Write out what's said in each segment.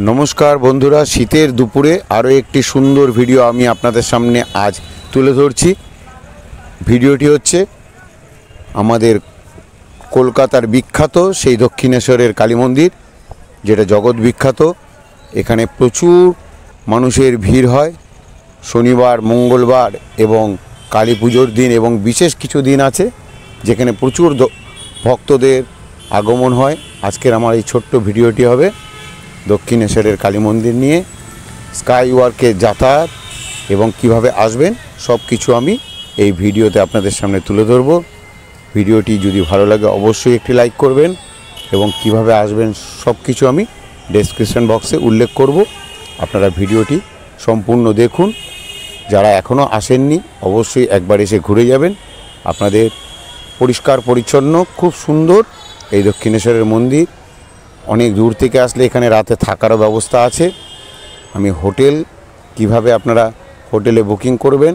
নমস্কার বন্ধুরা, শীতের দুপুরে আরও একটি সুন্দর ভিডিও আমি আপনাদের সামনে আজ তুলে ধরছি। ভিডিওটি হচ্ছে আমাদের কলকাতার বিখ্যাত সেই দক্ষিণেশ্বরের কালী মন্দির, যেটা জগৎ বিখ্যাত। এখানে প্রচুর মানুষের ভিড় হয় শনিবার, মঙ্গলবার এবং কালী পুজোর দিন, এবং বিশেষ কিছু দিন আছে যেখানে প্রচুর ভক্তদের আগমন হয়। আজকের আমার এই ছোট্ট ভিডিওটি হবে দক্ষিণেশ্বরের কালী মন্দির নিয়ে, স্কাই ওয়ার্কের যাতায়াত এবং কিভাবে আসবেন সব কিছু আমি এই ভিডিওতে আপনাদের সামনে তুলে ধরব। ভিডিওটি যদি ভালো লাগে অবশ্যই একটি লাইক করবেন, এবং কিভাবে আসবেন সব কিছু আমি ডেসক্রিপশন বক্সে উল্লেখ করব। আপনারা ভিডিওটি সম্পূর্ণ দেখুন। যারা এখনও আসেননি অবশ্যই একবার এসে ঘুরে যাবেন। আপনাদের পরিষ্কার পরিচ্ছন্ন, খুব সুন্দর এই দক্ষিণেশ্বরের মন্দির। অনেক দূর থেকে আসলে এখানে রাতে থাকারও ব্যবস্থা আছে। আমি হোটেল কিভাবে আপনারা হোটেলে বুকিং করবেন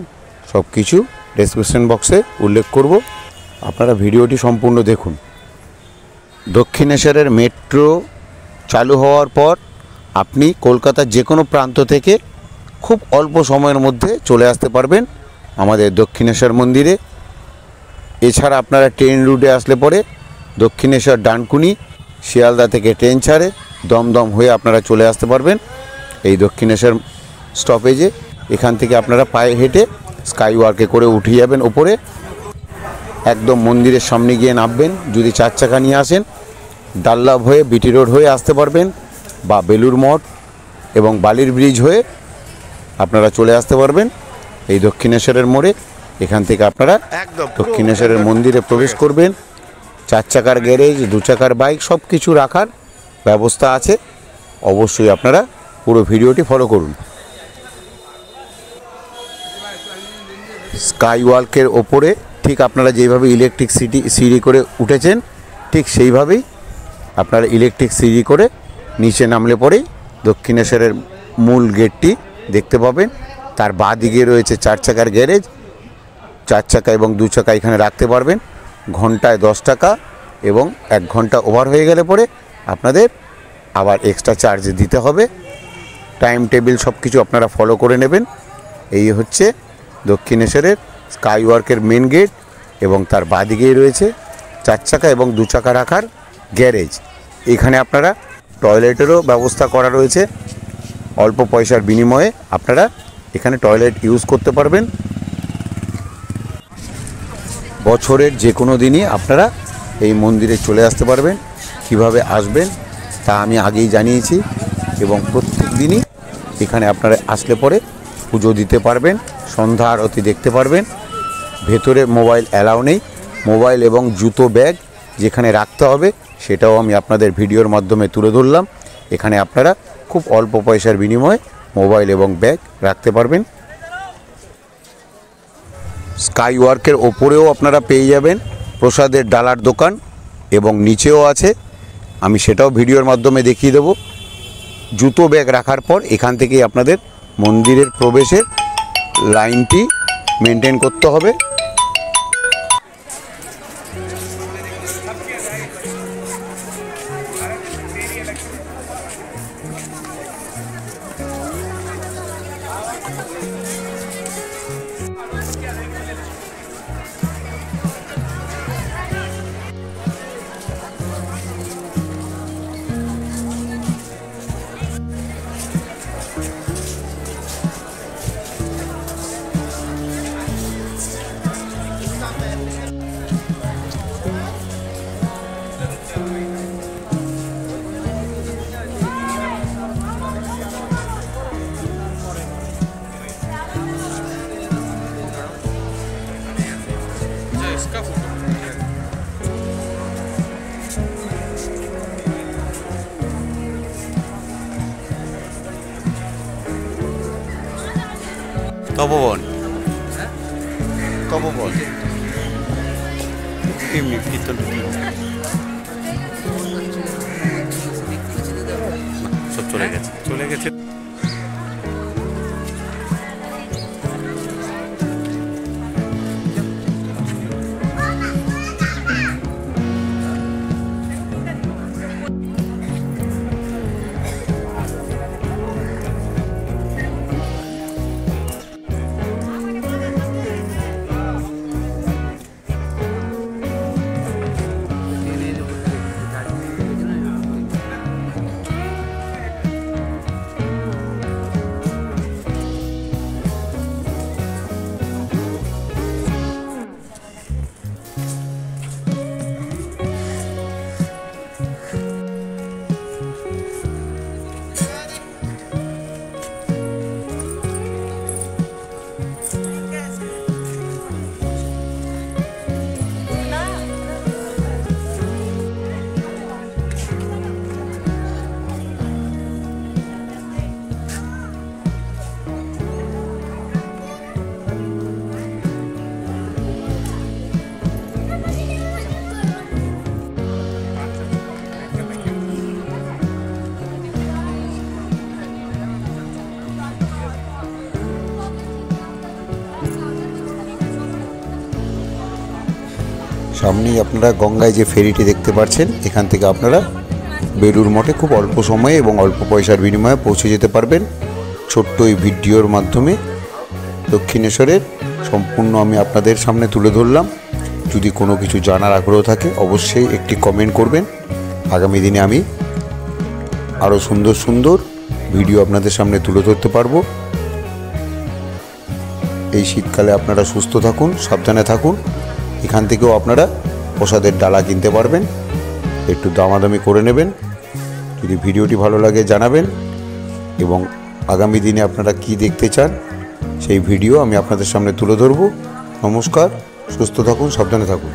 সব কিছু ডেসক্রিপশন বক্সে উল্লেখ করব। আপনারা ভিডিওটি সম্পূর্ণ দেখুন। দক্ষিণেশ্বরের মেট্রো চালু হওয়ার পর আপনি কলকাতার যে কোনো প্রান্ত থেকে খুব অল্প সময়ের মধ্যে চলে আসতে পারবেন আমাদের দক্ষিণেশ্বর মন্দিরে। এছাড়া আপনারা ট্রেন রুটে আসলে পরে দক্ষিণেশ্বর ডানকুনি শিয়ালদা থেকে ট্রেন ছাড়ে দমদম হয়ে আপনারা চলে আসতে পারবেন এই দক্ষিণেশ্বর স্টপেজে। এখান থেকে আপনারা পায়ে হেঁটে স্কাই ওয়ার্কে করে উঠে যাবেন ওপরে, একদম মন্দিরের সামনে গিয়ে নামবেন। যদি 4 চাকা নিয়ে আসেন ডাল্লাভ হয়ে বিটি রোড হয়ে আসতে পারবেন, বা বেলুর মঠ এবং বালির ব্রিজ হয়ে আপনারা চলে আসতে পারবেন এই দক্ষিণেশ্বরের মোড়ে। এখান থেকে আপনারা দক্ষিণেশ্বরের মন্দিরে প্রবেশ করবেন। 4 চাকার গ্যারেজ, 2 চাকার বাইক সব কিছু রাখার ব্যবস্থা আছে। অবশ্যই আপনারা পুরো ভিডিওটি ফলো করুন। স্কাই ওয়ার্কের ওপরে ঠিক আপনারা যেইভাবে ইলেকট্রিক সিঁড়ি করে উঠেছেন ঠিক সেইভাবেই আপনারা ইলেকট্রিক সিঁড়ি করে নিচে নামলে পরেই দক্ষিণেশ্বরের মূল গেটটি দেখতে পাবেন। তার বাঁ দিকে রয়েছে 4 চাকার গ্যারেজ। 4 চাকা এবং 2 চাকা এখানে রাখতে পারবেন। ঘন্টায় 10 টাকা, এবং 1 ঘন্টা ওভার হয়ে গেলে পরে আপনাদের আবার এক্সট্রা চার্জ দিতে হবে। টাইম টেবিল সব কিছু আপনারা ফলো করে নেবেন। এই হচ্ছে দক্ষিণেশ্বরের স্কাই ওয়ার্কের মেন গেট, এবং তার বাঁদিকেই রয়েছে 4 চাকা এবং 2 চাকা রাখার গ্যারেজ। এখানে আপনারা টয়লেটেরও ব্যবস্থা করা রয়েছে। অল্প পয়সার বিনিময়ে আপনারা এখানে টয়লেট ইউজ করতে পারবেন। বছরের যে কোনো দিনই আপনারা এই মন্দিরে চলে আসতে পারবেন। কিভাবে আসবেন তা আমি আগেই জানিয়েছি, এবং প্রত্যেক দিনই এখানে আপনারা আসলে পরে পুজো দিতে পারবেন, সন্ধ্যা আরতি দেখতে পারবেন। ভেতরে মোবাইল অ্যালাউ নেই। মোবাইল এবং জুতো ব্যাগ যেখানে রাখতে হবে সেটাও আমি আপনাদের ভিডিওর মাধ্যমে তুলে ধরলাম। এখানে আপনারা খুব অল্প পয়সার বিনিময়ে মোবাইল এবং ব্যাগ রাখতে পারবেন। স্কাই ওয়ার্কের ওপরেও আপনারা পেয়ে যাবেন প্রসাদের ডালার দোকান, এবং নিচেও আছে, আমি সেটাও ভিডিওর মাধ্যমে দেখিয়ে দেব। জুতো ব্যাগ রাখার পর এখান থেকেই আপনাদের মন্দিরের প্রবেশের লাইনটি মেনটেন করতে হবে। তপবন এমনি কীর্তন সব চলে গেছে। সামনেই আপনারা গঙ্গায় যে ফেরিটি দেখতে পাচ্ছেন, এখান থেকে আপনারা বেলুড় মঠে খুব অল্প সময়ে এবং অল্প পয়সার বিনিময়ে পৌঁছে যেতে পারবেন। ছোট্ট এই ভিডিওর মাধ্যমে দক্ষিণেশ্বরের সম্পূর্ণ আমি আপনাদের সামনে তুলে ধরলাম। যদি কোনো কিছু জানার আগ্রহ থাকে অবশ্যই একটি কমেন্ট করবেন। আগামী দিনে আমি আরও সুন্দর সুন্দর ভিডিও আপনাদের সামনে তুলে ধরতে পারবো। এই শীতকালে আপনারা সুস্থ থাকুন, সাবধানে থাকুন। এখান থেকেও আপনারা প্রসাদের ডালা কিনতে পারবেন, একটু দামাদামি করে নেবেন। যদি ভিডিওটি ভালো লাগে জানাবেন, এবং আগামী দিনে আপনারা কি দেখতে চান সেই ভিডিও আমি আপনাদের সামনে তুলে ধরব। নমস্কার, সুস্থ থাকুন, সাবধানে থাকুন।